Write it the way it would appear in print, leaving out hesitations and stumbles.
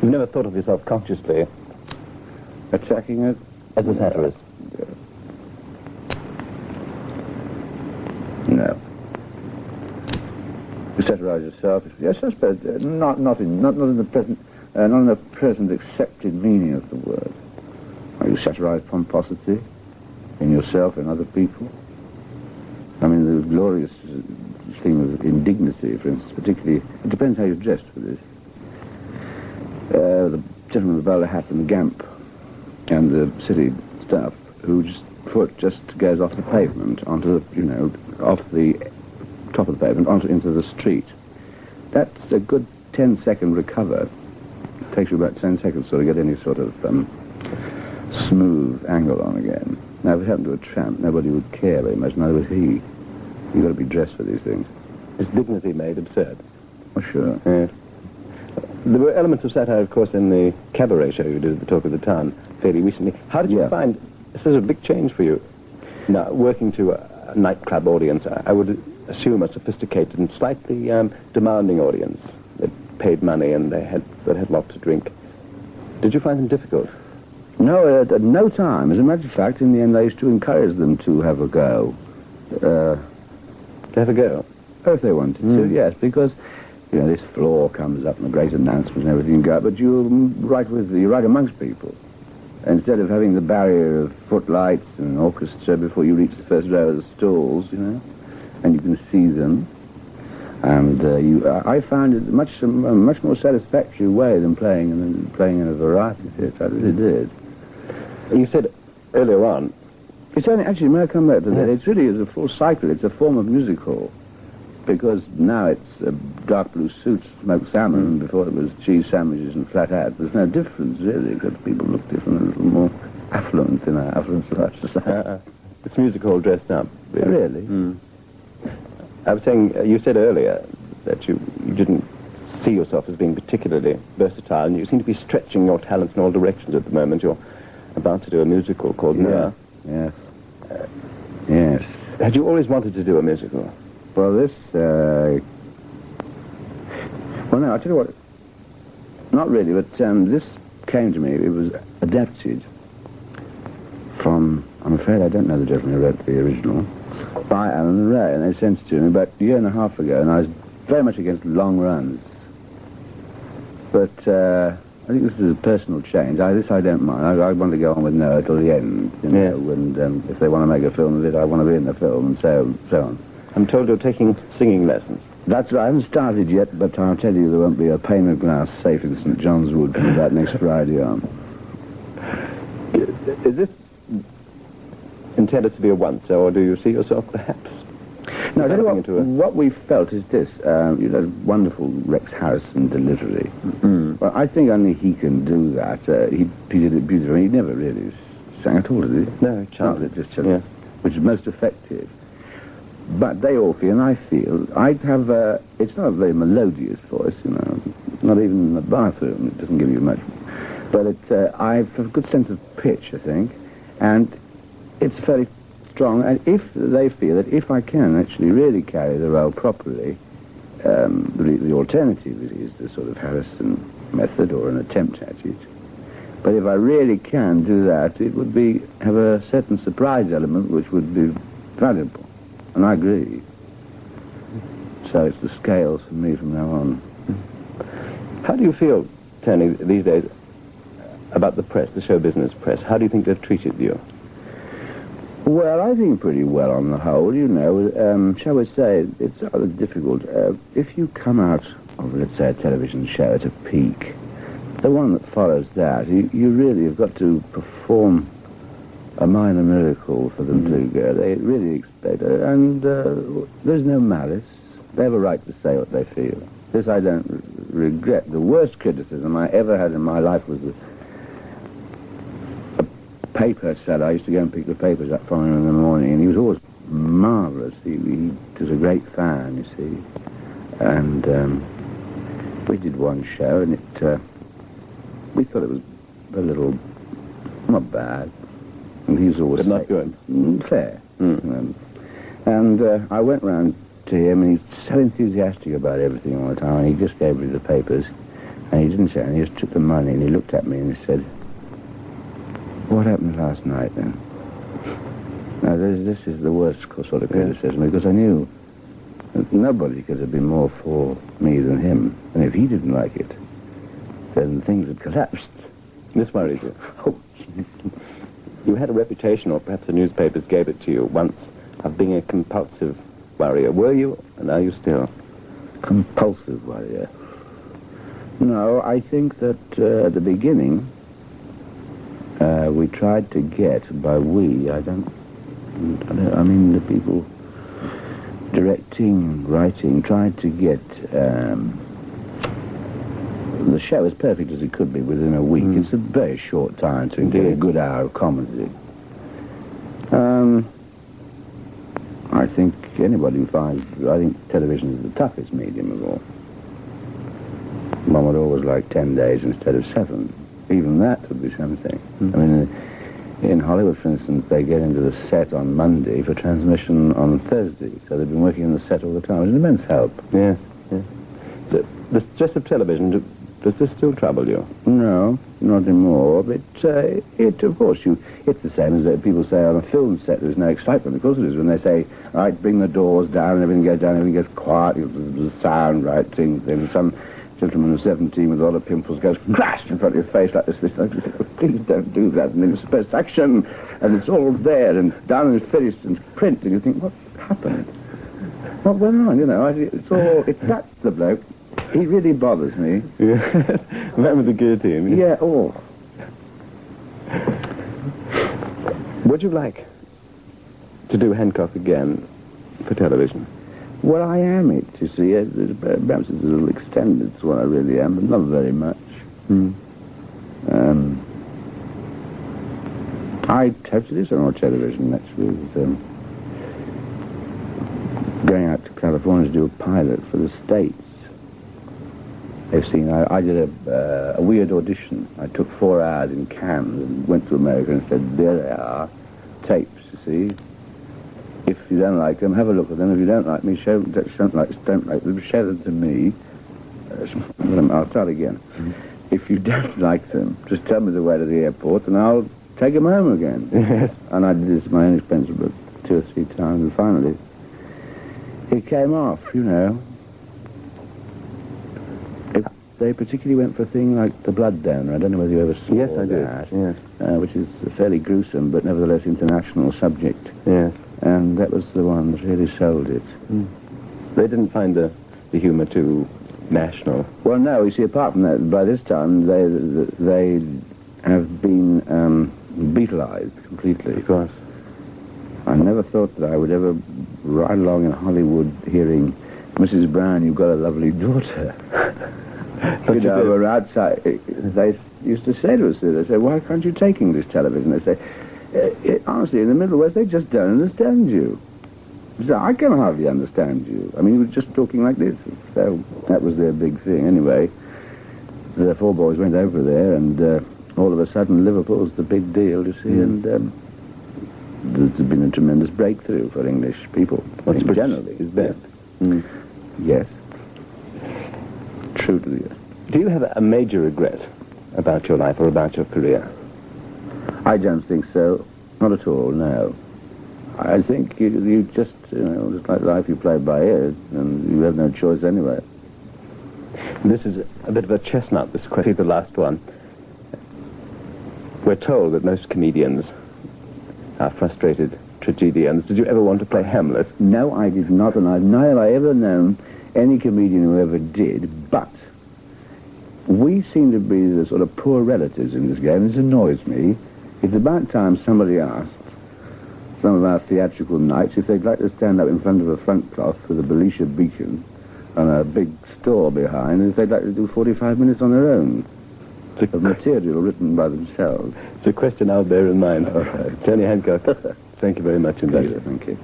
You've never thought of yourself consciously attacking it? as a satirist? No. You satirize yourself? Yes, I suppose. Not in the present accepted meaning of the word. You satirize pomposity in yourself and other people. I mean, the glorious theme of indignity, for instance, particularly, it depends how you're dressed for this. The gentleman with the bowler hat and the gamp and the city staff whose foot just goes off the pavement onto the, off the top of the pavement into the street. That's a good 10-second recover. It takes you about 10 seconds to get any sort of smooth angle on again. Now, if it happened to a tramp, nobody would care very much, neither would he. You've got to be dressed for these things. Is dignity made absurd? Oh, sure. Yes. There were elements of satire, of course, in the cabaret show you did at the Talk of the Town fairly recently. How did you find, this is a big change for you, now, working to a nightclub audience, I would assume a sophisticated and slightly demanding audience that paid money and that had lots to drink. Did you find them difficult? No, at no time. As a matter of fact, in the end, I used to encourage them to have a go. To have a go? Oh, if they wanted to, yes, because, this floor comes up and the great announcements and everything go up, but you're right amongst people. Instead of having the barrier of footlights and orchestra before you reach the first row of the stalls, and you can see them. And I found it a much more satisfactory way than playing in a variety theatre. I really did. You said earlier on... It's only, actually, may I come back to that? It really is a full cycle. It's a form of music hall. Because now it's dark blue suits, smoked salmon, and before it was cheese sandwiches and flat hats. There's no difference, really, because people look different, a little more affluent in our affluent society. It's music hall dressed up. Really? I was saying, you said earlier that you didn't see yourself as being particularly versatile, and you seem to be stretching your talents in all directions at the moment. You're about to do a musical called Noah. Yes. Yes. Had you always wanted to do a musical? Well, this, well, no, I'll tell you what, not really, but this came to me, it was adapted from, I'm afraid I don't know the gentleman who wrote the original, by Alan Ray, and they sent it to me about a year and a half ago, and I was very much against long runs. But I think this is a personal change. This I don't mind. I want to go on with Noah till the end, and if they want to make a film of it, I want to be in the film, and so on. I'm told you're taking singing lessons. That's right. I haven't started yet, but I'll tell you there won't be a pane of glass safe in St. John's Wood from about next Friday on. Is this intended to be a once, or do you see yourself perhaps? No, I tell you what we felt is this, wonderful Rex Harrison delivery. Well, I think only he can do that. He did it beautifully. He never really sang at all, did he? No, he chanted. Just which is most effective. But they all feel, and I feel, I have it's not a very melodious voice, not even in the bathroom, it doesn't give you much. But I have a good sense of pitch, I think, and it's fairly strong, and if they feel that if I can actually really carry the role properly, the alternative is the sort of Harrison method or an attempt at it. But if I really can do that, it would have a certain surprise element which would be valuable. And I agree. So it's the scales for me from now on. How do you feel, Tony, these days about the press, the show business press? How do you think they've treated you? Well, I think pretty well on the whole, shall we say, it's rather difficult. If you come out of, let's say, a television show at a peak, the one that follows that, you really have got to perform a minor miracle for them to go. They really expect it, and there's no malice. They have a right to say what they feel. This I don't regret. The worst criticism I ever had in my life was a paper seller. I used to go and pick the papers up from him in the morning, and he was always marvellous. He was a great fan, you see. And we did one show, and we thought it was a little, not bad. And he was always... But not good. Fair. And I went round to him, and he's so enthusiastic about everything all the time, and he just gave me the papers. And he didn't say anything, he just took the money and he looked at me and he said, "What happened last night then?" Now this is the worst sort of criticism, because I knew that nobody could have been more for me than him. And if he didn't like it, then things had collapsed. This worries you. Oh, You had a reputation, or perhaps the newspapers gave it to you once, of being a compulsive worrier. Were you, and are you still? compulsive worrier. No, I think that at the beginning, we tried to get, by we, I mean the people directing, writing, tried to get the show as perfect as it could be within a week. It's a very short time to get a good hour of comedy. I think anybody who finds, I think television is the toughest medium of all. One would always like 10 days instead of 7. Even that would be something. I mean, in Hollywood, for instance, they get into the set on Monday for transmission on Thursday. So they've been working in the set all the time. It's an immense help. Yeah, yeah. So the stress of television, does this still trouble you? No, not anymore. But it, of course, it's the same as people say on a film set. There's no excitement. Of course it is when they say, all right, bring the doors down, and everything goes down, everything gets quiet, the sound, right, things. Then some gentleman of 17 with all the pimples goes crash in front of your face like this. Please don't do that. And then it's first action, and it's all there, and done and finished and print, and you think, what happened? What went on? You know, that's the bloke. He really bothers me. Yeah. That with the guillotine. Yeah, oh. Would you like to do Hancock again for television? Well, I am it, you see. Perhaps it's a little extended, it's what I really am, but not very much. I hope to do some more television, actually. With, going out to California to do a pilot for the States. They've seen, I did a weird audition. I took 4 hours in Cannes and went to America and said, there they are, tapes, you see. If you don't like them, have a look at them. If you don't like me, don't like them, show them to me. I'll start again. If you don't like them, just tell me the way to the airport and I'll take them home again. Yes. And I did this at my own expense about 2 or 3 times, and finally it came off, you know. They particularly went for a thing like the blood donor. I don't know whether you ever saw Yes, I did. that. Yes. Which is a fairly gruesome but nevertheless international subject. Yes. And that was the one that really sold it. They didn't find the humour too national. Well, no, you see, apart from that, by this time they have been Beatleized completely. Of course. I never thought that I would ever ride along in Hollywood hearing, Mrs. Brown, you've got a lovely daughter. But you know, we're outside. They used to say to us, they say, why can't you take English television? They say, honestly, in the Middle West, they just don't understand you. So I can hardly understand you. I mean, we're just talking like this. So that was their big thing. Anyway, the 4 boys went over there, and all of a sudden, Liverpool's the big deal, you see, and there's been a tremendous breakthrough for English people. What's generally is best. Yes. True to the earth. Do you have a major regret about your life or about your career? I don't think so. Not at all, no. I think you just, just like life, you play by ear, and you have no choice anyway. This is a bit of a chestnut, this question, the last one. We're told that most comedians are frustrated tragedians. Did you ever want to play Hamlet? No, I did not, and neither have I ever known any comedian who ever did, but we seem to be the sort of poor relatives in this game. This annoys me. It's about time somebody asked some of our theatrical knights if they'd like to stand up in front of a front cloth with a Belisha beacon and a big store behind, and if they'd like to do 45 minutes on their own of material written by themselves. It's a question I'll bear in mind. Tony Hancock, thank you very much indeed. Thank you.